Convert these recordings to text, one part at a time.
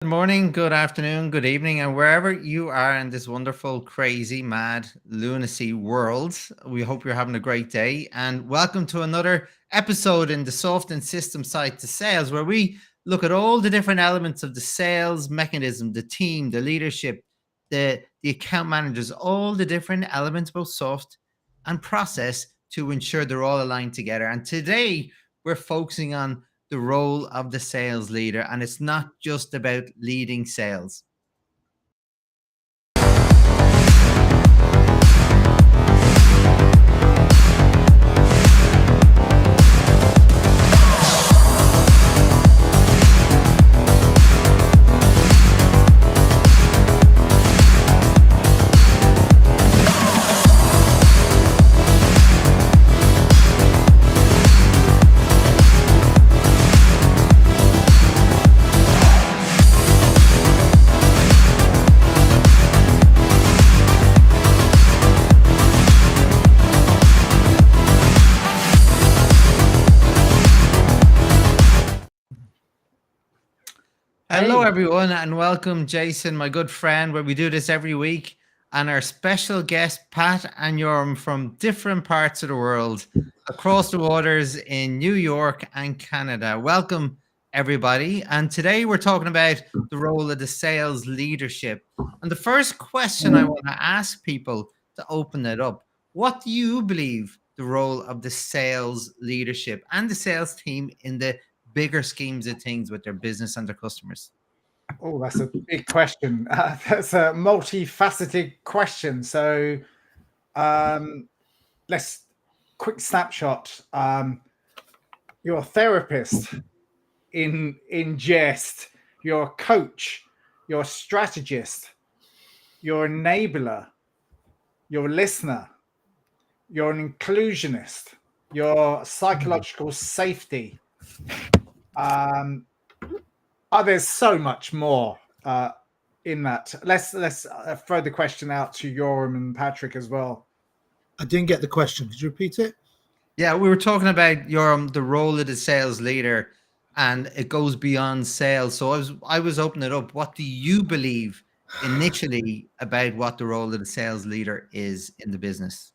Good morning, good afternoon, good evening, and wherever you are in this wonderful, crazy, mad lunacy world, we hope you're having a great day. And welcome to another episode in the Soft and System Side to Sales, where we look at all the different elements of the sales mechanism, the team, the leadership, the account managers, all the different elements, both soft and process, to ensure they're all aligned together. And today we're focusing on the role of the sales leader. And it's not just about leading sales. Hello, everyone, and welcome, Jason, my good friend, where we do this every week. And our special guest, Pat and Yorm, from different parts of the world, across the waters in New York and Canada. Welcome, everybody. And today we're talking about the role of the sales leadership. And the first question I want to ask people to open it up: what do you believe the role of the sales leadership and the sales team in the bigger schemes of things with their business and their customers? Oh, that's a big question. That's a multifaceted question. So let's quick snapshot. You're a therapist in jest. You're a coach. You're a strategist. You're an enabler. You're a listener. You're an inclusionist. You're psychological safety. There's so much more in that. Let's throw the question out to Yoram and Patrick as well. I didn't get the question. Could you repeat it? Yeah, we were talking about Yoram, the role of the sales leader, and it goes beyond sales. So I was opening it up. What do you believe initially about what the role of the sales leader is in the business?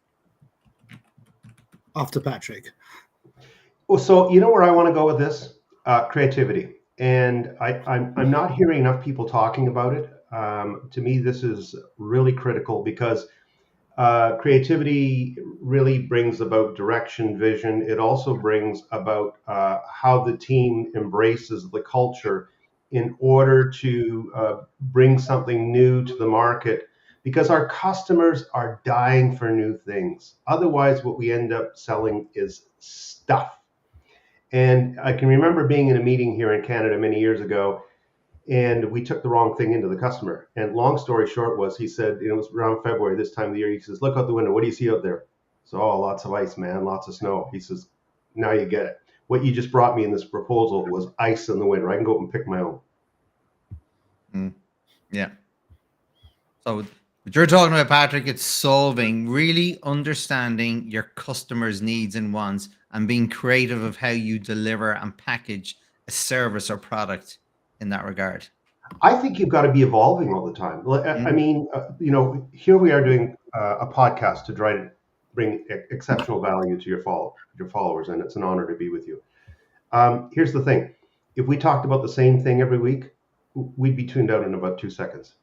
After Patrick. Well, so you know where I want to go with this? Creativity. And I'm not hearing enough people talking about it. To me, this is really critical because creativity really brings about direction, vision. It also brings about how the team embraces the culture in order to bring something new to the market, because our customers are dying for new things. Otherwise, what we end up selling is stuff. And I can remember being in a meeting here in Canada many years ago, and we took the wrong thing into the customer. And long story short was, he said, it was around February this time of the year. He says, "Look out the window. What do you see out there?" So, "Oh, lots of ice, man, lots of snow." He says, "Now you get it. What you just brought me in this proposal was ice in the winter. I can go up and pick my own." Yeah. So what you're talking about, Patrick, it's solving, really understanding your customers' needs and wants and being creative of how you deliver and package a service or product in that regard. I think you've got to be evolving all the time. I mean, here we are doing a podcast to try to bring exceptional value to your followers, and it's an honor to be with you. Here's the thing: if we talked about the same thing every week, we'd be tuned out in about 2 seconds.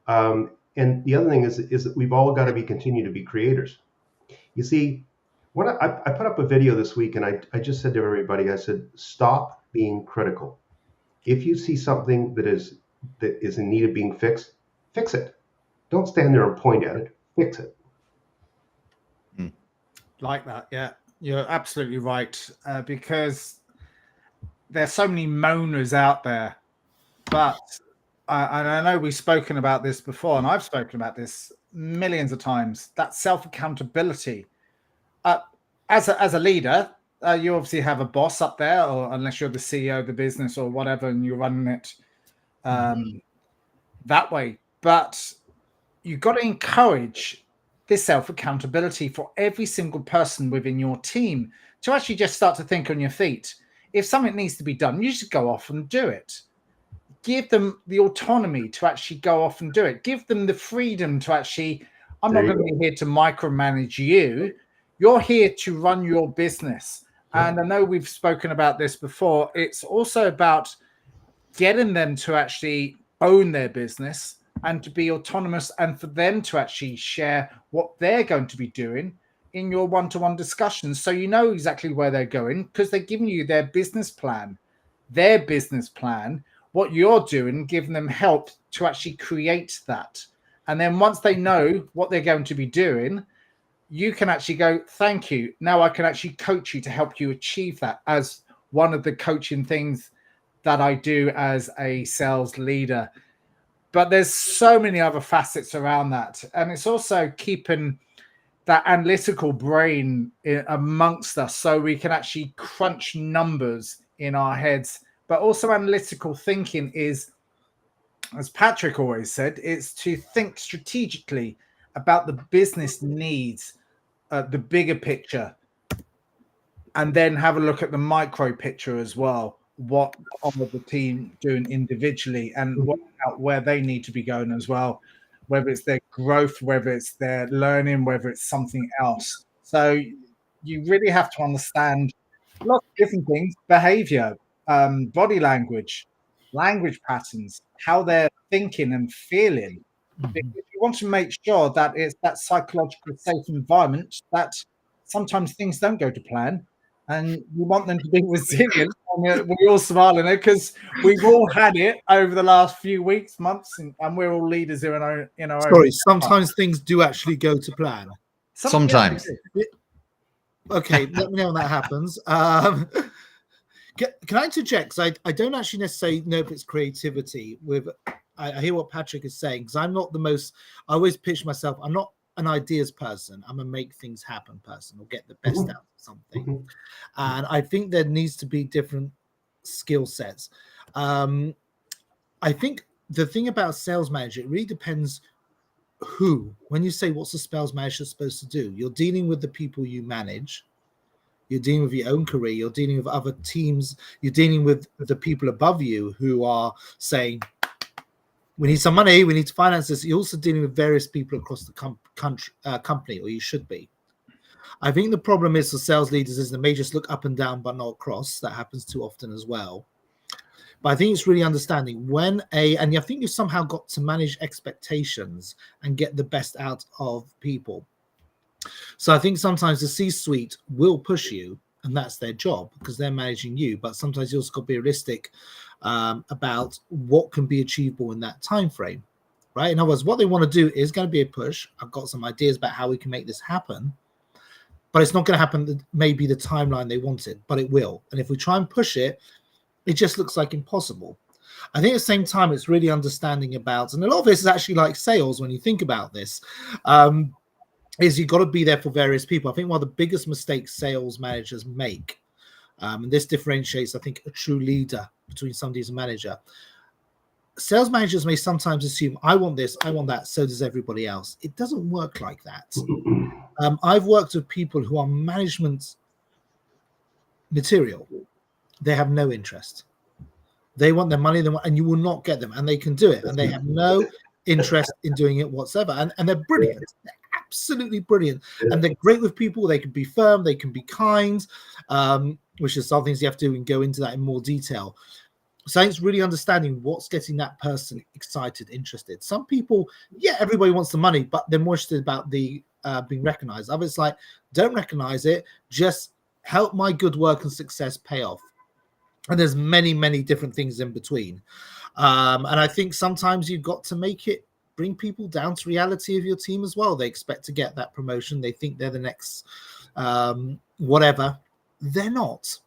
And the other thing is that we've all got to continue to be creators. You see, when I put up a video this week, and I just said to everybody, I said, stop being critical. If you see something that is in need of being fixed, fix it. Don't stand there and point at it. Fix it. Like that, yeah. You're absolutely right. Because there's so many moaners out there. But, and I know we've spoken about this before, and I've spoken about this millions of times, that self-accountability. As a leader, you obviously have a boss up there, or unless you're the CEO of the business or whatever, and you're running it that way. But you've got to encourage this self-accountability for every single person within your team to actually just start to think on your feet. If something needs to be done, you just go off and do it. give them the autonomy to actually go off and do it. Give them the freedom to actually, I'm not going to be here to micromanage you. You're here to run your business. And I know we've spoken about this before. It's also about getting them to actually own their business and to be autonomous, and for them to actually share what they're going to be doing in your one-to-one discussions. So you know exactly where they're going, because they're giving you their business plan, what you're doing, giving them help to actually create that. And then once they know what they're going to be doing, you can actually go, thank you. Now I can actually coach you to help you achieve that, as one of the coaching things that I do as a sales leader. But there's so many other facets around that. And it's also keeping that analytical brain amongst us, so we can actually crunch numbers in our heads. But also analytical thinking is, as Patrick always said, it's to think strategically about the business needs, the bigger picture, and then have a look at the micro picture as well. What are the team doing individually, and work out where they need to be going as well, whether it's their growth, whether it's their learning, whether it's something else. So you really have to understand lots of different things: behavior, body language, language patterns, how they're thinking and feeling. Because you want to make sure that it's that psychological safe environment, that sometimes things don't go to plan, and we want them to be resilient. And we're all smiling there because we've all had it over the last few weeks, months, and we're all leaders here in our Sorry, own. sometimes things do actually go to plan. Sometimes. Okay, let me know when that happens. Can I interject? Because I don't actually necessarily know if it's creativity. I hear what Patrick is saying, because I'm not the most. I always pitch myself. I'm not an ideas person. I'm a make things happen person, or get the best out of something. And I think there needs to be different skill sets. I think the thing about sales manager, it really depends who. When you say what's a sales manager supposed to do, you're dealing with the people you manage. You're dealing with your own career. You're dealing with other teams. You're dealing with the people above you who are saying, we need some money, we need to finance this. You're also dealing with various people across the company, or you should be. I think the problem is for sales leaders is they may just look up and down but not across. That happens too often as well. But I think it's really understanding and I think you've somehow got to manage expectations and get the best out of people. So I think sometimes the C-suite will push you, and that's their job because they're managing you. But sometimes you also got to be realistic about what can be achievable in that time frame, right? In other words, what they want to do is going to be a push. I've got some ideas about how we can make this happen, but it's not going to happen maybe the timeline they wanted, but it will. And if we try and push it, it just looks like impossible. I think at the same time, it's really understanding about, and a lot of this is actually like sales when you think about this, is you've got to be there for various people. I think one of the biggest mistakes sales managers make, and this differentiates, I think, a true leader between somebody who's a manager. Sales managers may sometimes assume, I want this, I want that, so does everybody else. It doesn't work like that. I've worked with people who are management material. They have no interest. They want their money, and you will not get them, and they can do it, and they have no interest in doing it whatsoever. And they're brilliant. They're absolutely brilliant. And they're great with people. They can be firm, they can be kind, which is some things you have to do and go into that in more detail. So it's really understanding what's getting that person excited, interested. Some people, yeah, everybody wants the money, but they're more interested about the being recognized. Others like, don't recognize it, just help my good work and success pay off. And there's many, many different things in between. And I think sometimes you've got to bring people down to reality of your team as well. They expect to get that promotion. They think they're the next whatever. They're not.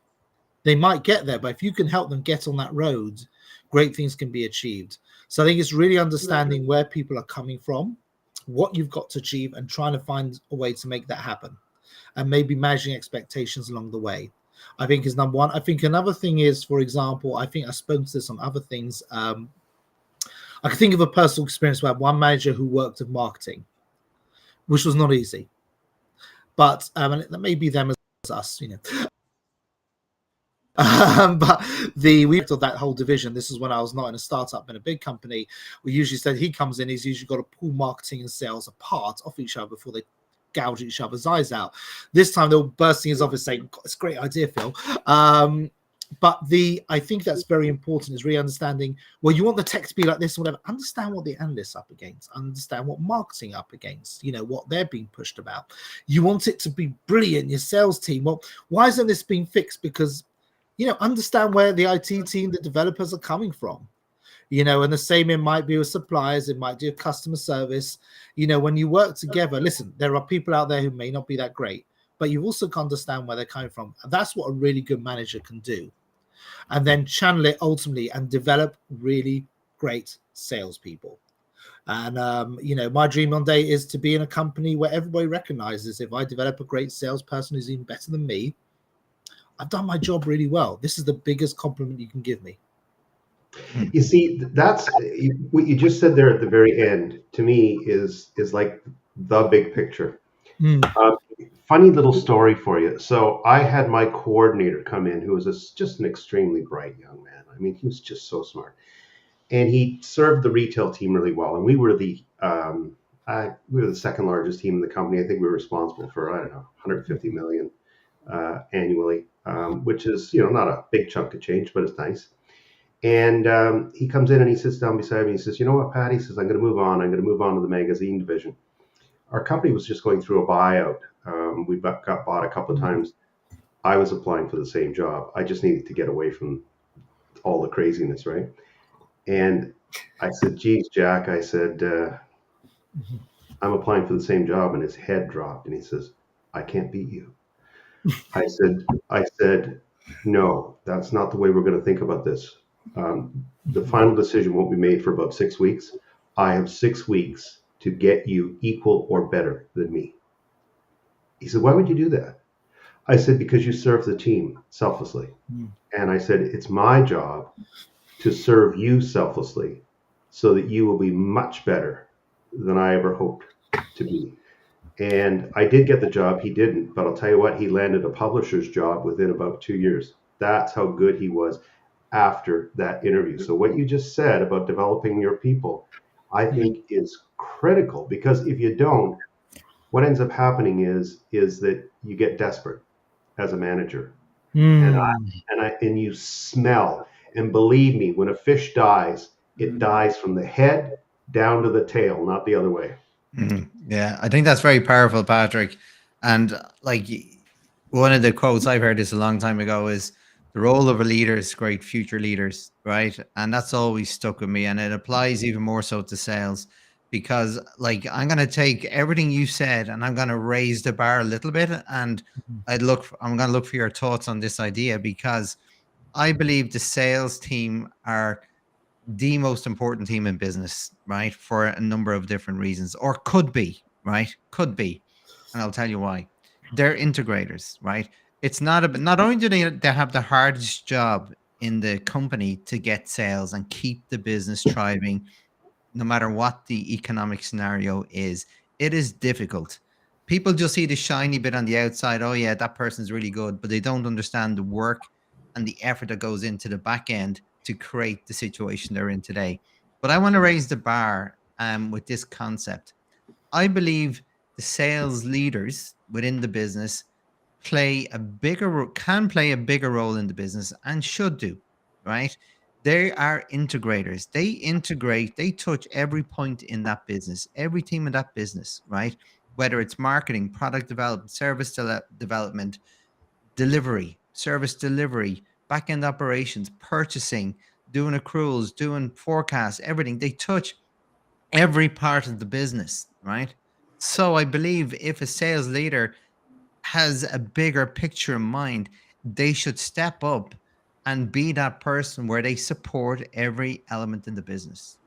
They might get there, but if you can help them get on that road, great things can be achieved. So I think it's really understanding where people are coming from, what you've got to achieve, and trying to find a way to make that happen. And maybe managing expectations along the way, I think, is number one. I think another thing is, for example, I think I've spoken to this on other things. I can think of a personal experience where I had one manager who worked in marketing, which was not easy. But and that may be them as us, you know. But we of that whole division. This is when I was not in a startup, in a big company. We usually said he comes in, he's usually got to pull marketing and sales apart off each other before they gouge each other's eyes out. This time they were bursting his office saying, "It's a great idea, Phil." But I think that's very important, is really understanding, well, you want the tech to be like this or whatever. Understand what the analyst's up against, understand what marketing up against, what they're being pushed about. You want it to be brilliant, your sales team. Well, why isn't this being fixed? Because, understand where the IT team, the developers are coming from. And the same it might be with suppliers, it might be with customer service. When you work together, listen, there are people out there who may not be that great, but you also can understand where they're coming from. And that's what a really good manager can do. And then channel it ultimately and develop really great salespeople. And, my dream one day is to be in a company where everybody recognizes, if I develop a great salesperson who's even better than me, I've done my job really well. This is the biggest compliment you can give me. You see, that's what you just said there at the very end. To me, is like the big picture. Funny little story for you. So I had my coordinator come in, who was just an extremely bright young man. I mean, he was just so smart, and he served the retail team really well. And we were the second largest team in the company. I think we were responsible for 150 million annually, which is not a big chunk of change, but it's nice. And he comes in and he sits down beside me. He says, "You know what, Pat?" He says, "I'm going to move on. I'm going to move on to the magazine division." Our company was just going through a buyout. We got bought a couple of times. I was applying for the same job. I just needed to get away from all the craziness, right? And I said, "Geez, Jack," I said, "I'm applying for the same job." And his head dropped and he says, "I can't beat you." I said, "No, that's not the way we're going to think about this. The final decision won't be made for about 6 weeks. I have 6 weeks to get you equal or better than me." He said, "Why would you do that?" I said, "Because you serve the team selflessly." And I said, "It's my job to serve you selflessly so that you will be much better than I ever hoped to be." And I did get the job. He didn't. But I'll tell you what, he landed a publisher's job within about 2 years. That's how good he was after that interview. So what you just said about developing your people, I think is critical, because if you don't, what ends up happening is that you get desperate as a manager, and you smell. And believe me, when a fish dies, it dies from the head down to the tail, not the other way. Yeah, I think that's very powerful, Patrick. And like one of the quotes I've heard this a long time ago is, "The role of a leader is to create future leaders," right? And that's always stuck with me. And it applies even more so to sales, because like I'm gonna take everything you said and I'm gonna raise the bar a little bit. And I'm gonna look for your thoughts on this idea, because I believe the sales team are the most important team in business, right? For a number of different reasons, or could be, right? Could be. And I'll tell you why. They're integrators, right? It's not only do they have the hardest job in the company to get sales and keep the business thriving, no matter what the economic scenario is, it is difficult. People just see the shiny bit on the outside. Oh, yeah, that person's really good, but they don't understand the work and the effort that goes into the back end to create the situation they're in today. But I want to raise the bar with this concept. I believe the sales leaders within the business can play a bigger role in the business, and should do, right? They are integrators. They integrate, they touch every point in that business, every team in that business, right? Whether it's marketing, product development, development, delivery, service delivery, back end operations, purchasing, doing accruals, doing forecasts, everything. They touch every part of the business, right? So I believe if a sales leader has a bigger picture in mind, they should step up and be that person where they support every element in the business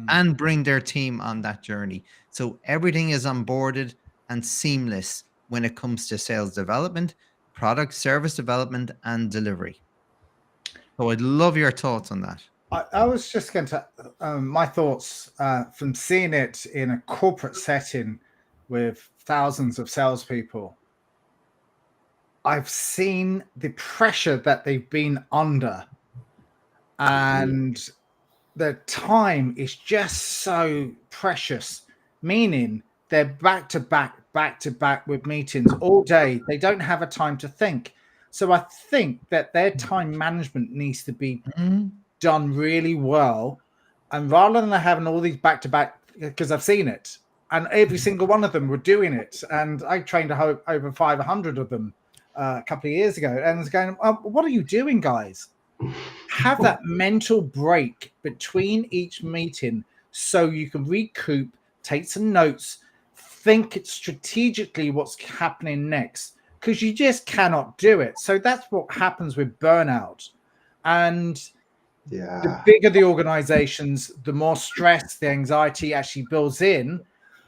and bring their team on that journey. So everything is onboarded and seamless when it comes to sales development, product service development, and delivery. So I'd love your thoughts on that. I was just going to, my thoughts from seeing it in a corporate setting with thousands of salespeople. I've seen the pressure that they've been under, and the time is just so precious, meaning they're back to back with meetings all day. They don't have a time to think. So I think that their time management needs to be done really well. And rather than having all these back to back, because I've seen it, and every single one of them were doing it. And I trained over 500 of them a couple of years ago. And I was going, what are you doing, guys? Have that mental break between each meeting so you can recoup, take some notes, think strategically what's happening next, because you just cannot do it. So that's what happens with burnout. And the bigger the organizations, the more stress, the anxiety actually builds in,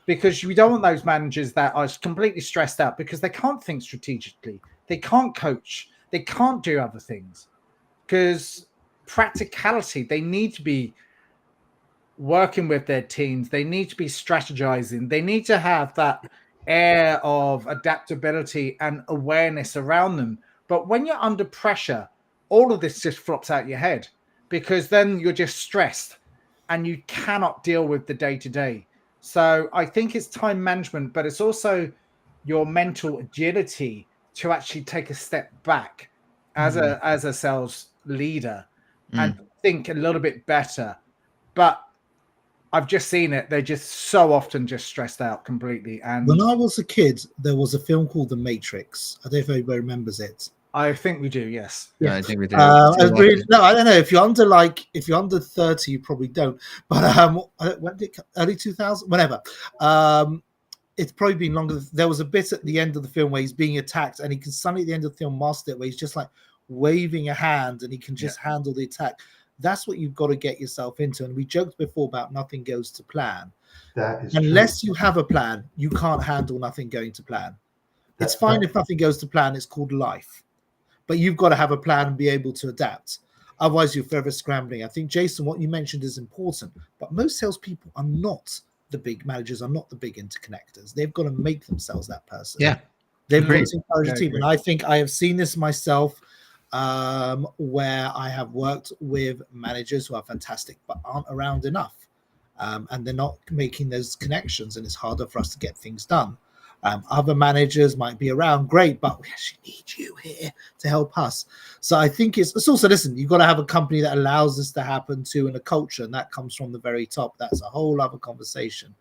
because we don't want those managers that are completely stressed out because they can't think strategically, they can't coach, they can't do other things. Because practicality, they need to be working with their teams, they need to be strategizing, they need to have that air of adaptability and awareness around them. But when you're under pressure, all of this just flops out your head, because then you're just stressed and you cannot deal with the day-to-day. So I think it's time management, but it's also your mental agility to actually take a step back as a sales leader and think a little bit better. But I've just seen it. They're just so often just stressed out completely. And when I was a kid, there was a film called The Matrix. I don't know if anybody remembers it. I think we do, yes. Yeah, I think we do. No, I don't know. If you're under 30, you probably don't. But when did it come? Early 2000, whenever. It's probably been longer. There was a bit at the end of the film where he's being attacked, and he can suddenly at the end of the film master it, where he's just like waving a hand, and he can just handle the attack. That's what you've got to get yourself into. And we joked before about nothing goes to plan. That is Unless true. you have a plan, you can't handle nothing going to plan. It's fine if nothing goes to plan. It's called life. But you've got to have a plan and be able to adapt. Otherwise, you're forever scrambling. I think, Jason, what you mentioned is important. But most salespeople are not the big managers, are not the big interconnectors. They've got to make themselves that person. Yeah. They've got to encourage a team. And I think I have seen this myself, where I have worked with managers who are fantastic but aren't around enough. And they're not making those connections, and it's harder for us to get things done. Other managers might be around, great, but we actually need you here to help us. So I think it's also, listen, you've got to have a company that allows this to happen too, and a culture, and that comes from the very top. That's a whole other conversation.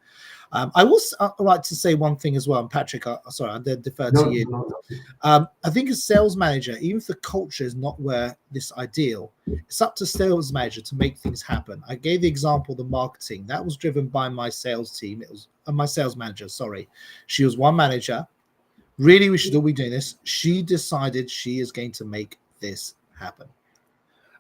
I would like to say one thing as well, and Patrick, sorry, I did defer to you. No. I think as sales manager, even if the culture is not where this ideal, it's up to sales manager to make things happen. I gave the example of the marketing. That was driven by my sales team. It was my sales manager, sorry. She was one manager. Really, we should all be doing this. She decided she is going to make this happen.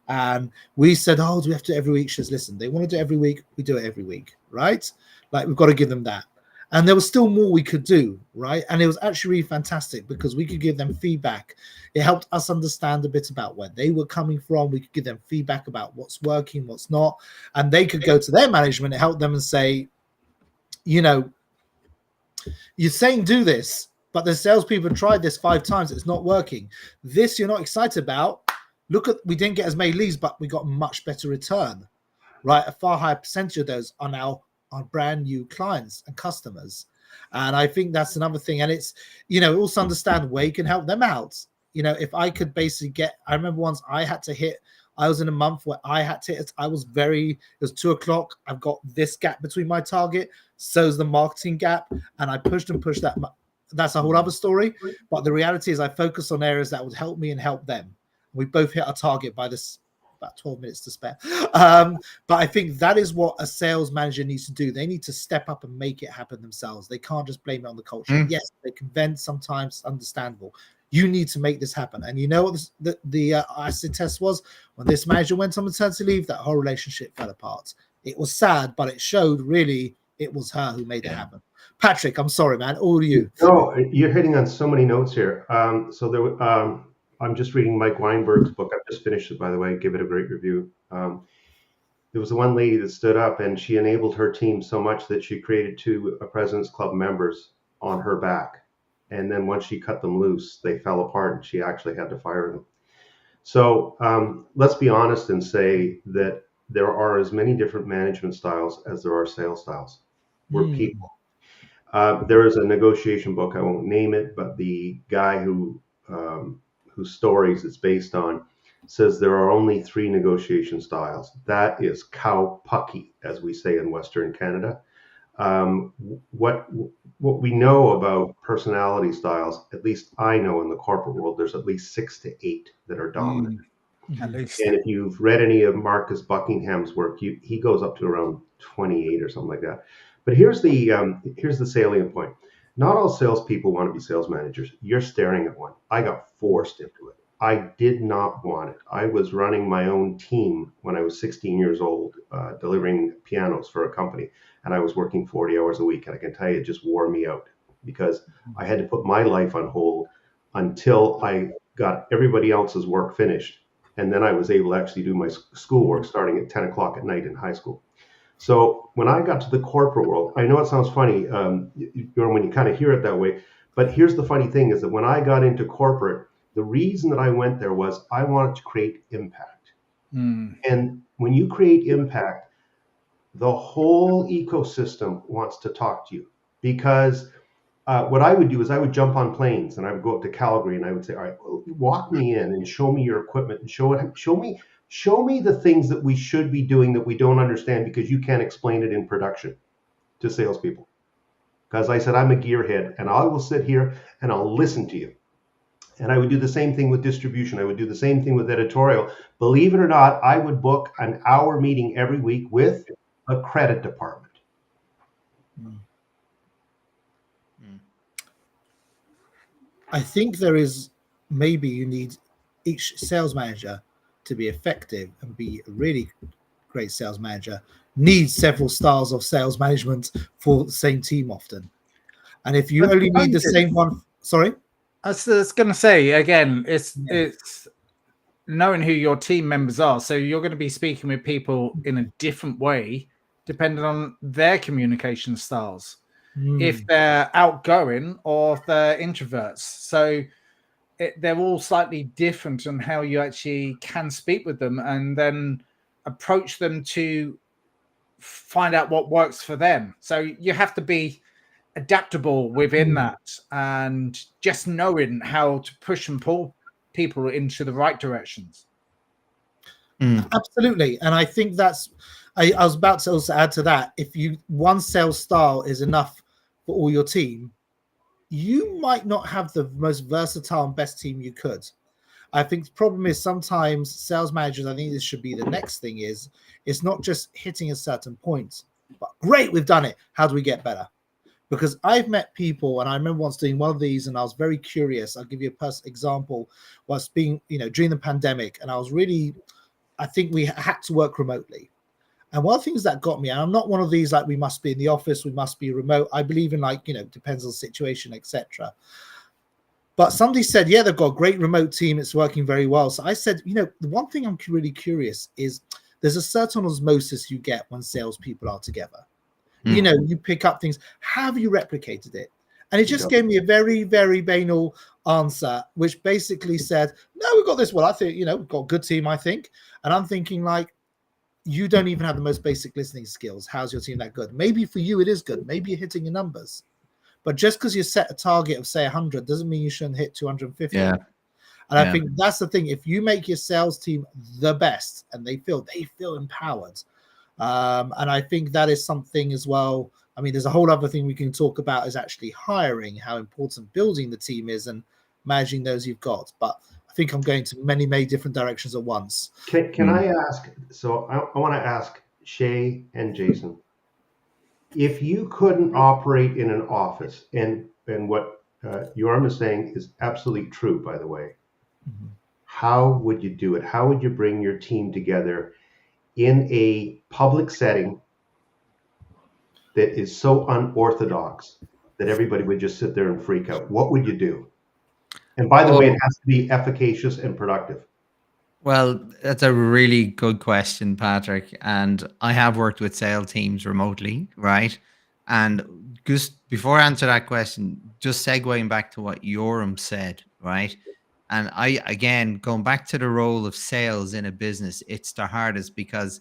And we said, oh, do we have to do it every week? She says, listen, they want to do it every week. We do it every week, right? Like, we've got to give them that. And there was still more we could do, right? And it was actually really fantastic because we could give them feedback. It helped us understand a bit about where they were coming from. We could give them feedback about what's working, what's not. And they could go to their management and help them and say, you know, you're saying do this, but the salespeople tried this 5 times. It's not working. This you're not excited about. Look at, we didn't get as many leads, but we got much better return, right? A far higher percentage of those are now our brand new clients and customers. And I think that's another thing. And it's, you know, also understand where you can help them out. You know, if I could basically I remember once I was in a month where I had to hit, it was 2 o'clock. I've got this gap between my target. So's the marketing gap. And I pushed that. That's a whole other story. But the reality is I focused on areas that would help me and help them. We both hit our target by this about 12 minutes to spare. But I think that is what a sales manager needs to do. They need to step up and make it happen themselves. They can't just blame it on the culture. Yes, they can vent sometimes, understandable. You need to make this happen. And you know what the acid test was? When this manager went on maternity leave, that whole relationship fell apart. It was sad, but it showed really it was her who made it happen. Patrick, I'm sorry, man. All you. No, you're hitting on so many notes here. I'm just reading Mike Weinberg's book. I've just finished it, by the way. Give it a great review. There was one lady that stood up, and she enabled her team so much that she created 2 President's Club members on her back. And then once she cut them loose, they fell apart and she actually had to fire them. So let's be honest and say that there are as many different management styles as there are sales styles. We're people. There is a negotiation book, I won't name it, but the guy whose stories it's based on says there are only 3 negotiation styles. That is cowpucky, as we say in Western Canada. What we know about personality styles, at least I know in the corporate world, there's at least 6 to 8 that are dominant. At least. And if you've read any of Marcus Buckingham's work, he goes up to around 28 or something like that. But here's the salient point. Not all salespeople want to be sales managers. You're staring at one. I got forced into it. I did not want it. I was running my own team when I was 16 years old, delivering pianos for a company, and I was working 40 hours a week. And I can tell you, it just wore me out because I had to put my life on hold until I got everybody else's work finished. And then I was able to actually do my schoolwork starting at 10 o'clock at night in high school. So when I got to the corporate world, I know it sounds funny when you kind of hear it that way, but here's the funny thing is that when I got into corporate, the reason that I went there was I wanted to create impact. And when you create impact, the whole ecosystem wants to talk to you, because what I would do is I would jump on planes and I would go up to Calgary and I would say, all right, walk me in and show me your equipment and show me the things that we should be doing that we don't understand because you can't explain it in production to salespeople. Because I said, I'm a gearhead and I will sit here and I'll listen to you. And I would do the same thing with distribution. I would do the same thing with editorial. Believe it or not, I would book an hour meeting every week with a credit department. I think there is, maybe you need each sales manager to be effective and be a really great sales manager, needs several styles of sales management for the same team often. And if you only need the same one, sorry? I was going to say, again, it's knowing who your team members are. So you're going to be speaking with people in a different way, depending on their communication styles. If they're outgoing or if they're introverts. So they're all slightly different on how you actually can speak with them and then approach them to find out what works for them. So you have to be adaptable within that and just knowing how to push and pull people into the right directions. Absolutely. And I think that's, I was about to also add to that. If one sales style is enough for all your team, you might not have the most versatile and best team you could. I think the problem is sometimes sales managers, I think this should be the next thing, is it's not just hitting a certain point, but great, we've done it. How do we get better? Because I've met people, and I remember once doing one of these and I was very curious. I'll give you a personal example. Was being, during the pandemic, and I think we had to work remotely. And one of the things that got me, and I'm not one of these like we must be in the office, we must be remote. I believe in depends on the situation, etc. But somebody said, yeah, they've got a great remote team. It's working very well. So I said, the one thing I'm really curious is there's a certain osmosis you get when salespeople are together. You pick up things. How have you replicated it? And it just gave me a very, very banal answer, which basically said, no, we've got this. Well, I think, we've got a good team, I think. And I'm thinking like, you don't even have the most basic listening skills. How's your team that good? Maybe for you, it is good. Maybe you're hitting your numbers. But just because you set a target of, say, 100 doesn't mean you shouldn't hit 250. Yeah. And I think that's the thing. If you make your sales team the best and they feel empowered, and I think that is something as well. I mean, there's a whole other thing we can talk about is actually hiring, how important building the team is and managing those you've got. But I think I'm going to many, many different directions at once. Can I ask? So I want to ask Shay and Jason, if you couldn't operate in an office, and what Yorm is saying is absolutely true, by the way, how would you do it? How would you bring your team together in a public setting that is so unorthodox that everybody would just sit there and freak out? What would you do? And by the way, it has to be efficacious and productive. Well, that's a really good question, Patrick. And I have worked with sales teams remotely, right? And just before I answer that question, just segueing back to what Yoram said, right? And I, again, going back to the role of sales in a business, it's the hardest because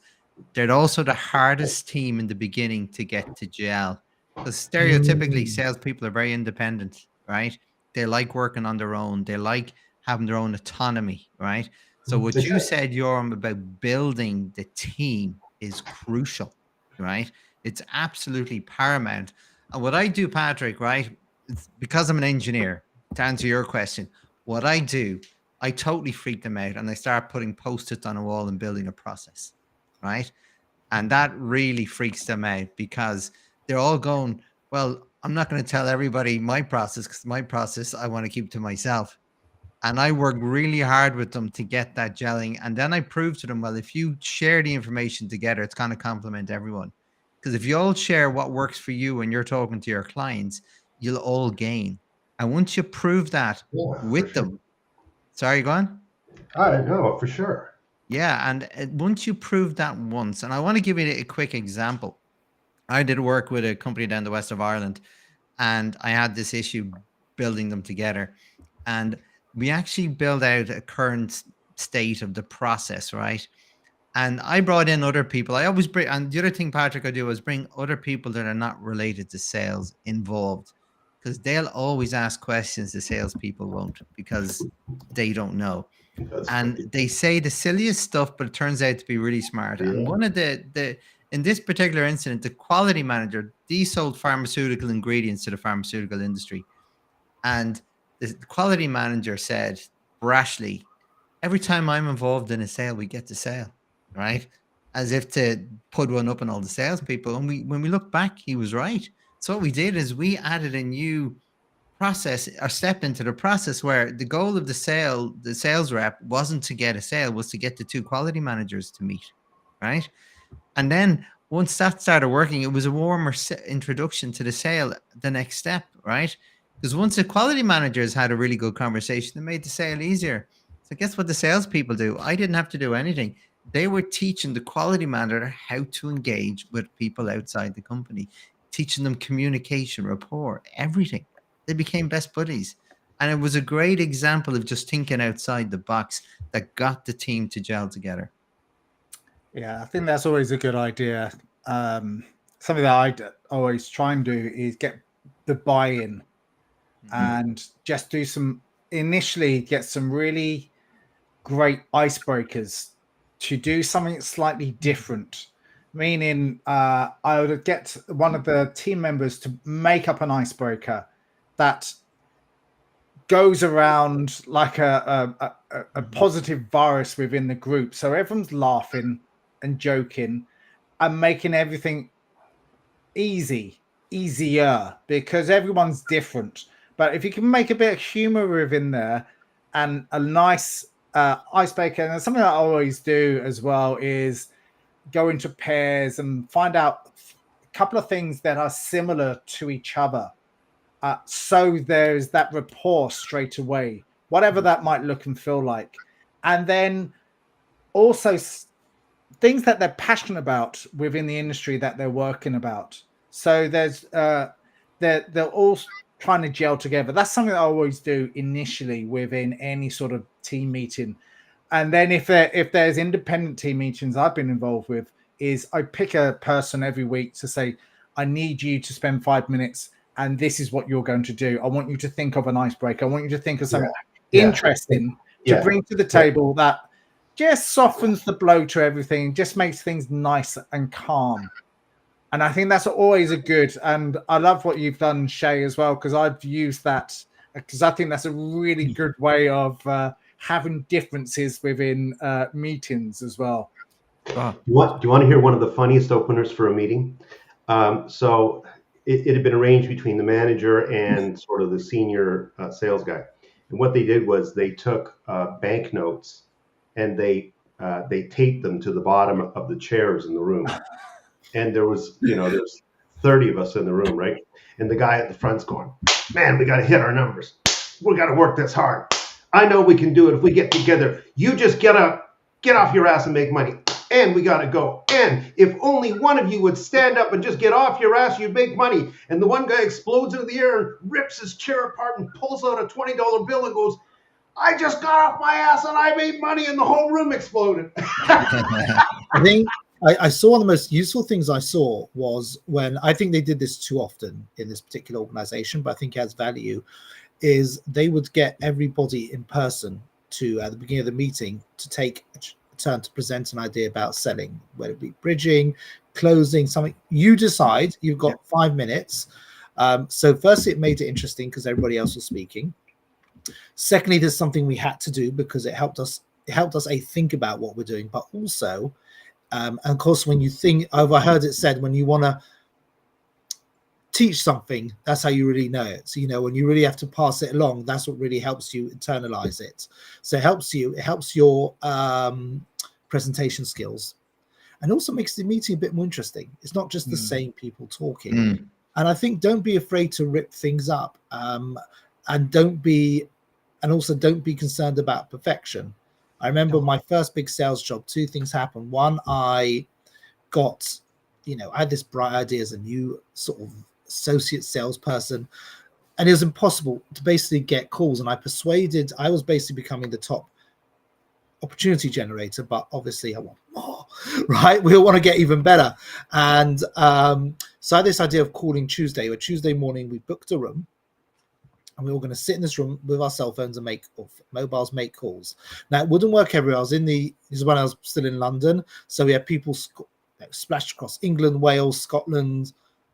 they're also the hardest team in the beginning to get to gel. Because stereotypically, Mm. salespeople are very independent, right? They like working on their own. They like having their own autonomy, right? So what you said, Yoram, about building the team is crucial, right? It's absolutely paramount. And what I do, Patrick, right? It's because I'm an engineer, to answer your question, what I do, I totally freak them out and I start putting post-its on a wall and building a process, right? And that really freaks them out because they're all going, well, I'm not going to tell everybody my process because my process I want to keep to myself. And I work really hard with them to get that gelling. And then I prove to them, well, if you share the information together, it's going to complement everyone. Because if you all share what works for you when you're talking to your clients, you'll all gain. And once you prove that Yeah, for with sure. them, sorry, go on. I know for sure. Yeah. And once you prove that once, and I want to give you a quick example. I did work with a company down the west of Ireland, and I had this issue building them together. And we actually built out a current state of the process, right? And I brought in other people. I always bring, and the other thing, Patrick, I do is bring other people that are not related to sales involved because they'll always ask questions the salespeople won't because they don't know. That's And funny. they say the silliest stuff, but it turns out to be really smart. And Yeah. one of the in this particular incident, the quality manager, they sold pharmaceutical ingredients to the pharmaceutical industry. And the quality manager said brashly, every time I'm involved in a sale, we get the sale, right? As if to put one up on all the salespeople. And when we look back, he was right. So what we did is we added a new process or step into the process where the goal of the sales rep wasn't to get a sale, was to get the two quality managers to meet, right? And then once that started working, it was a warmer introduction to the sale, the next step, right? Because once the quality managers had a really good conversation, it made the sale easier. So guess what the salespeople do? I didn't have to do anything. They were teaching the quality manager how to engage with people outside the company, teaching them communication, rapport, everything. They became best buddies. And it was a great example of just thinking outside the box that got the team to gel together. Yeah, I think that's always a good idea. Something that always try and do is get the buy-in and just do initially get some really great icebreakers to do something slightly different. Meaning, I would get one of the team members to make up an icebreaker that goes around like a positive virus within the group. So everyone's laughing and joking and making everything easier because everyone's different. But if you can make a bit of humor within there and a nice icebreaker, and something that I always do as well is go into pairs and find out a couple of things that are similar to each other. So there's that rapport straight away, whatever that might look and feel like. And then also things that they're passionate about within the industry that they're working about. So there's they're all trying to gel together. That's something that I always do initially within any sort of team meeting. And then if there's independent team meetings I've been involved with, is I pick a person every week to say, I need you to spend 5 minutes and this is what you're going to do. I want you to think of an icebreaker. I want you to think of something interesting to bring to the table that just softens the blow to everything, just makes things nice and calm. And I think that's always a good, and I love what you've done, Shay, as well, because I've used that, because I think that's a really good way of having differences within meetings as well. Do you want to hear one of the funniest openers for a meeting? So it had been arranged between the manager and sort of the senior sales guy. And what they did was they took banknotes and they taped them to the bottom of the chairs in the room. And there's 30 of us in the room, right? And the guy at the front's going, man, we got to hit our numbers. We got to work this hard. I know we can do it if we get together. You just get off your ass and make money. And we got to go. And if only one of you would stand up and just get off your ass, you'd make money. And the one guy explodes into the air and rips his chair apart and pulls out a $20 bill and goes, I just got off my ass and I made money, and the whole room exploded. I think I saw one of the most useful things I saw was when, I think they did this too often in this particular organization, but I think it has value, is they would get everybody in person to, at the beginning of the meeting, to take a turn to present an idea about selling, whether it be bridging, closing, something. You decide, you've got 5 minutes. So firstly, it made it interesting because everybody else was speaking. Secondly, there's something we had to do because it helped us think about what we're doing, but also, and of course, when you think, I've heard it said, when you want to teach something, that's how you really know it. So, when you really have to pass it along, that's what really helps you internalize it. So it helps your presentation skills, and also makes the meeting a bit more interesting. It's not just the same people talking. And I think don't be afraid to rip things up, and don't be concerned about perfection. I remember my first big sales job, 2 things happened. One, I got, I had this bright idea as a new sort of associate salesperson, and it was impossible to basically get calls. And I was basically becoming the top opportunity generator, but obviously I want more, right? We all want to get even better. And so I had this idea of calling Tuesday morning. We booked a room, and we were going to sit in this room with our cell phones and make calls. Now, it wouldn't work everywhere. This is when I was still in London. So we had people splashed across England, Wales, Scotland.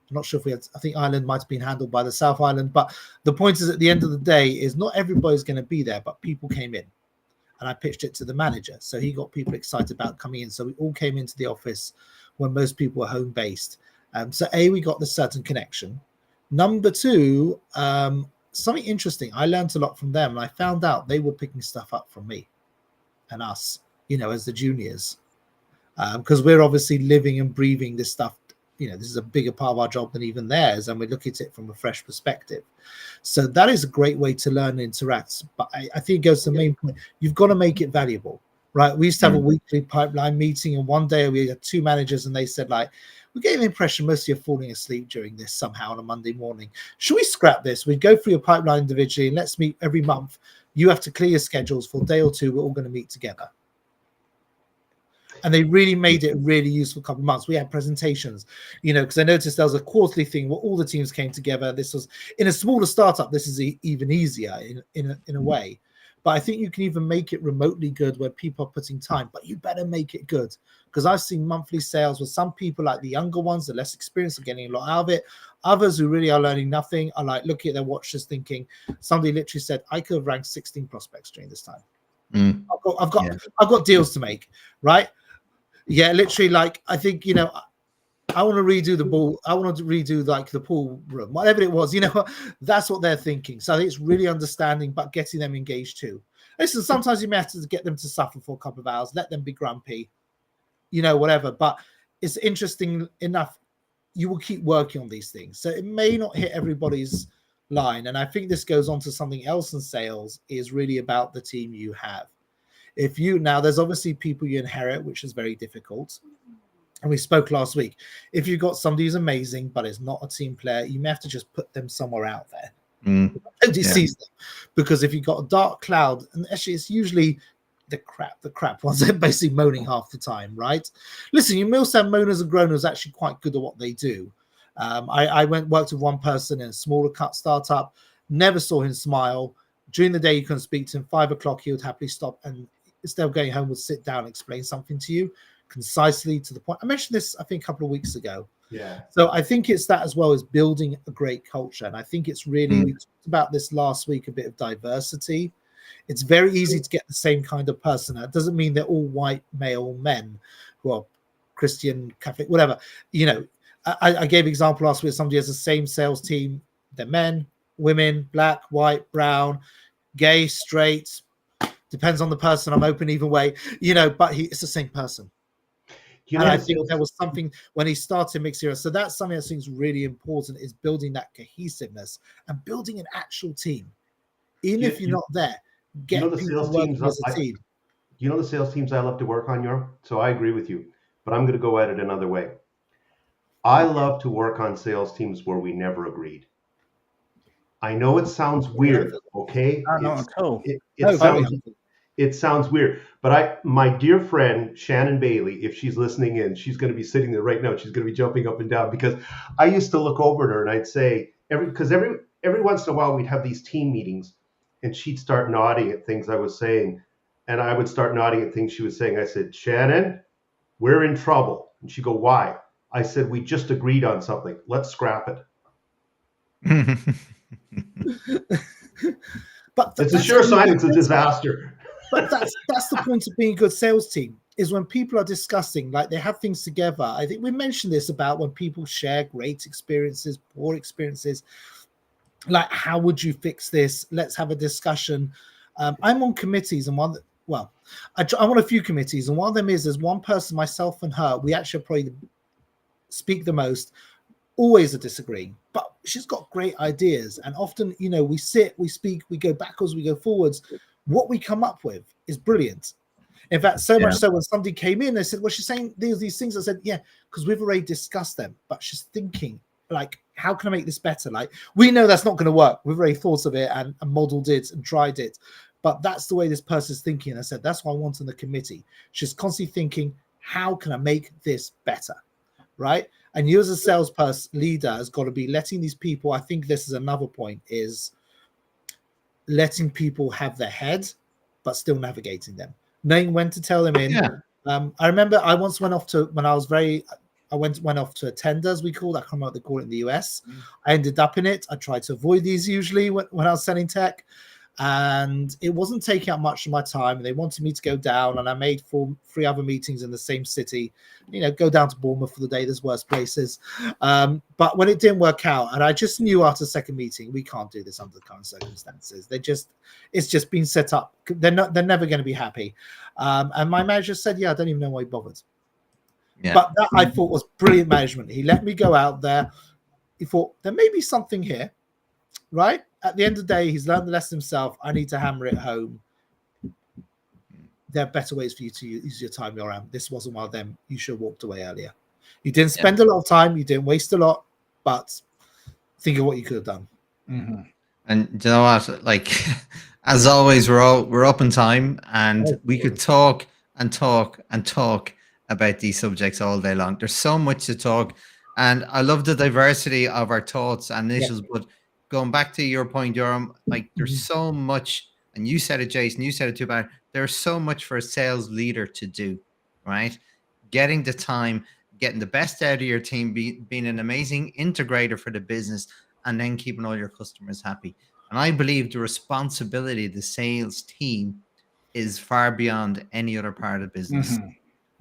I'm not sure if I think Ireland might have been handled by the South Island. But the point is, at the end of the day, is not everybody's going to be there, but people came in. And I pitched it to the manager. So he got people excited about coming in. So we all came into the office when most people were home-based. So we got the certain connection. Number 2, something interesting. I learned a lot from them, and I found out they were picking stuff up from me and us, as the juniors, because we're obviously living and breathing this stuff. This is a bigger part of our job than even theirs, and we look at it from a fresh perspective. So that is a great way to learn and interact. But I think it goes to the main point. You've got to make it valuable, right? We used to have a weekly pipeline meeting, and one day we had 2 managers, and they said, we gave the impression most of you are falling asleep during this somehow on a Monday morning. Should we scrap this? We go through your pipeline individually, and let's meet every month. You have to clear your schedules for a day or 2. We're all going to meet together. And they really made it a really useful couple of months. We had presentations, because I noticed there was a quarterly thing where all the teams came together. This was in a smaller startup. This is even easier in a way. But I think you can even make it remotely good where people are putting time, but you better make it good. Because I've seen monthly sales with some people, like the younger ones, the less experienced, are getting a lot out of it. Others who really are learning nothing are looking at their watches thinking, somebody literally said, I could have ranked 16 prospects during this time. I've got deals to make, right? Yeah, literally, I think, I want to redo the ball. I want to redo the pool room, whatever it was, that's what they're thinking. So I think it's really understanding, but getting them engaged too. Listen, sometimes you may have to get them to suffer for a couple of hours, let them be grumpy, whatever. But it's interesting enough. You will keep working on these things. So it may not hit everybody's line. And I think this goes on to something else in sales, is really about the team you have. There's obviously people you inherit, which is very difficult. And we spoke last week. If you've got somebody who's amazing, but is not a team player, you may have to just put them somewhere out there. Nobody sees them. Because if you've got a dark cloud, and actually it's usually the crap ones, they're basically moaning half the time, right? Listen, you may also have moaners and groaners actually quite good at what they do. I worked with one person in a smaller cut startup, never saw him smile. During the day, you couldn't speak to him. 5 o'clock, he would happily stop, and instead of going home, would sit down and explain something to you concisely, to the point. I mentioned this, I think, a couple of weeks ago. Yeah. So I think it's that, as well as building a great culture. And I think it's really, we talked about this last week, a bit of diversity. It's very easy to get the same kind of person. That doesn't mean they're all white male men who are Christian, Catholic, whatever. I gave an example last week. Somebody has the same sales team. They're men, women, black, white, brown, gay, straight. Depends on the person. I'm open either way, but it's the same person. And I think there was something when he started Mixed Hero. So that's something I think is really important, is building that cohesiveness and building an actual team. Even if you're not there, get people working as a team. you know the sales teams I love to work on, Yorm? So I agree with you, but I'm going to go at it another way. I love to work on sales teams where we never agreed. I know it sounds weird, okay? Not at all. It No, very sounds helpful. it sounds weird, but my dear friend Shannon Bailey, if she's listening in, she's going to be sitting there right now. She's going to be jumping up and down because I used to look over at her and I'd say every once in a while we'd have these team meetings, and she'd start nodding at things I was saying, and I would start nodding at things she was saying. I said, Shannon, we're in trouble, and she'd go, why? I said, we just agreed on something. Let's scrap it. But It's a sure sign it's a disaster. But that's the point of being a good sales team, is when people are discussing, like they have things together. I think we mentioned this about when people share great experiences, poor experiences, like how would you fix this? Let's have a discussion. I'm on committees, and I'm on a few committees, and one of them is there's one person, myself and her, we actually probably speak the most. Always a disagreeing, but she's got great ideas, and often, you know, we sit, we speak, we go backwards, we go forwards. What we come up with is brilliant. In fact, so much so when somebody came in, they said, well, she's saying these things. I said, yeah, because we've already discussed them, but she's thinking, like, how can I make this better? Like, we know that's not going to work. We've already thought of it and modeled it and tried it, but that's the way this person's thinking. And I said, that's what I want in the committee. She's constantly thinking, how can I make this better? Right? And you as a salesperson leader has got to be letting these people, I think this is another point, is letting people have their head, but still navigating them, knowing when to tell them in. Yeah. I remember I once went off to, when I was went off to a tender, as we call it. I can't remember what they call it in the US. I ended up in it. I tried to avoid these usually when I was selling tech, and it wasn't taking up much of my time. They wanted me to go down, and I made 3 other meetings in the same city. You know, go down to Bournemouth for the day. There's worse places. But when it didn't work out, and I just knew after the second meeting, we can't do this under the current circumstances. It's just been set up. They're never going to be happy. And my manager said, yeah, I don't even know why he bothered. Yeah. But that I thought was brilliant management. He let me go out there. He thought there may be something here, right? At the end of the day, he's learned the lesson himself. I need to hammer it home. There are better ways for you to use your time around. This wasn't one of them. You should have walked away earlier. You didn't spend a lot of time. You didn't waste a lot, but think of what you could have done. Mm-hmm. And you know what? Like, as always, we're up in time, and we could talk and talk and talk about these subjects all day long. There's so much to talk, and I love the diversity of our thoughts and initials. But going back to your point, Yoram, like there's so much, and you said it, Jason, you said it too, but there's so much for a sales leader to do, right? Getting the time, getting the best out of your team, being an amazing integrator for the business, and then keeping all your customers happy. And I believe the responsibility of the sales team is far beyond any other part of business.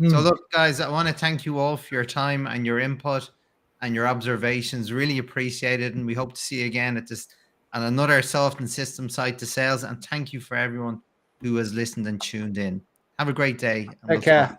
So look, guys, I want to thank you all for your time and your input and your observations. Really appreciate it. And we hope to see you again at another Soft and System Side to Sales. And thank you for everyone who has listened and tuned in. Have a great day. Take care.